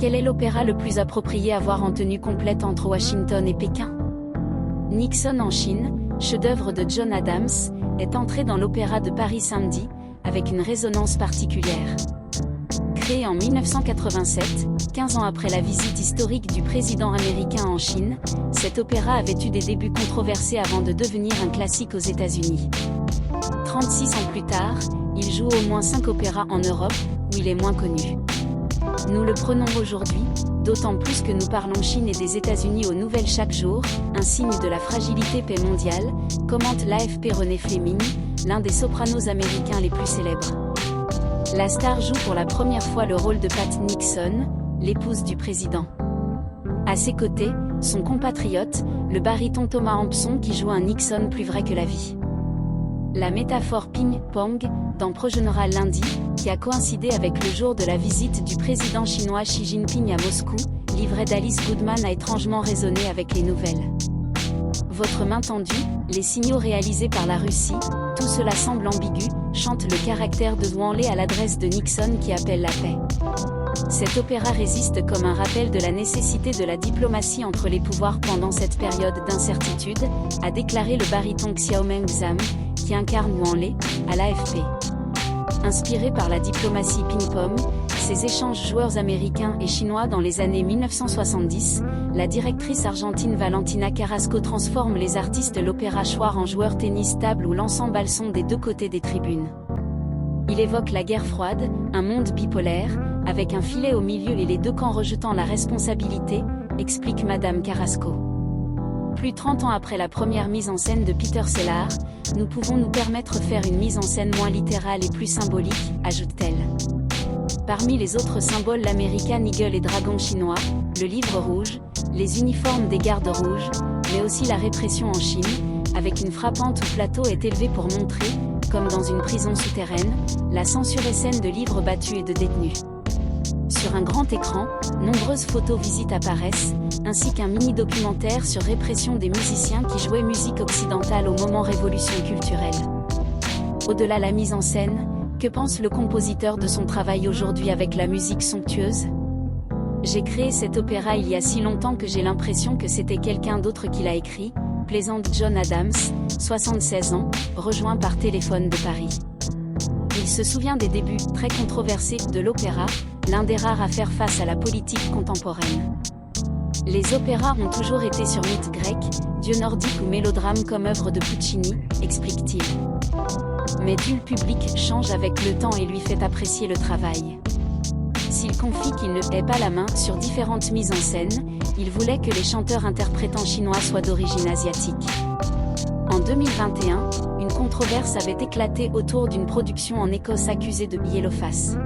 Quel est l'opéra le plus approprié à voir en tenue complète entre Washington et Pékin? Nixon en Chine, chef-d'œuvre de John Adams, est entré dans l'Opéra de Paris samedi, avec une résonance particulière. Créé en 1987, 15 ans après la visite historique du président américain en Chine, cet opéra avait eu des débuts controversés avant de devenir un classique aux États-Unis. 36 ans plus tard, il joue au moins 5 opéras en Europe, où il est moins connu. Nous le prenons aujourd'hui, d'autant plus que nous parlons Chine et des États-Unis aux nouvelles chaque jour, un signe de la fragilité paix mondiale, commente l'AFP René Fleming, l'un des sopranos américains les plus célèbres. La star joue pour la première fois le rôle de Pat Nixon, l'épouse du président. À ses côtés, son compatriote, le baryton Thomas Hampson qui joue un Nixon plus vrai que la vie. La métaphore ping-pong, dans Progénéral lundi, qui a coïncidé avec le jour de la visite du président chinois Xi Jinping à Moscou, livret d'Alice Goodman a étrangement résonné avec les nouvelles. Votre main tendue, les signaux réalisés par la Russie, tout cela semble ambigu, chante le caractère de Wanlé à l'adresse de Nixon qui appelle la paix. Cet opéra résiste comme un rappel de la nécessité de la diplomatie entre les pouvoirs pendant cette période d'incertitude, a déclaré le baryton Xiaomeng Zhang, qui incarne Wanlé, à l'AFP. Inspiré par la diplomatie ping-pong, ces échanges joueurs américains et chinois dans les années 1970, la directrice argentine Valentina Carrasco transforme les artistes de l'opéra choir en joueurs tennis table où l'ensemble sont des deux côtés des tribunes. Il évoque la guerre froide, un monde bipolaire, avec un filet au milieu et les deux camps rejetant la responsabilité, explique Madame Carrasco. Plus 30 ans après la première mise en scène de Peter Sellars, nous pouvons nous permettre de faire une mise en scène moins littérale et plus symbolique, ajoute-t-elle. Parmi les autres symboles l'American Eagle et dragon chinois, le livre rouge, les uniformes des gardes rouges, mais aussi la répression en Chine, avec une frappante où plateau est élevé pour montrer, comme dans une prison souterraine, la censurée scène de livres battus et de détenus. Sur un grand écran, nombreuses photos visites apparaissent, ainsi qu'un mini-documentaire sur répression des musiciens qui jouaient musique occidentale au moment révolution culturelle. Au-delà de la mise en scène, que pense le compositeur de son travail aujourd'hui avec la musique somptueuse? J'ai créé cet opéra il y a si longtemps que j'ai l'impression que c'était quelqu'un d'autre qui l'a écrit, plaisante John Adams, 76 ans, rejoint par téléphone de Paris. Il se souvient des débuts, très controversés, de l'opéra, l'un des rares à faire face à la politique contemporaine. Les opéras ont toujours été sur mythes grecs, dieux nordiques ou mélodrames comme œuvre de Puccini, explique-t-il. Mais le public change avec le temps et lui fait apprécier le travail. S'il confie qu'il ne hait pas la main sur différentes mises en scène, il voulait que les chanteurs interprétant chinois soient d'origine asiatique. En 2021, une controverse avait éclaté autour d'une production en Écosse accusée de yellowface.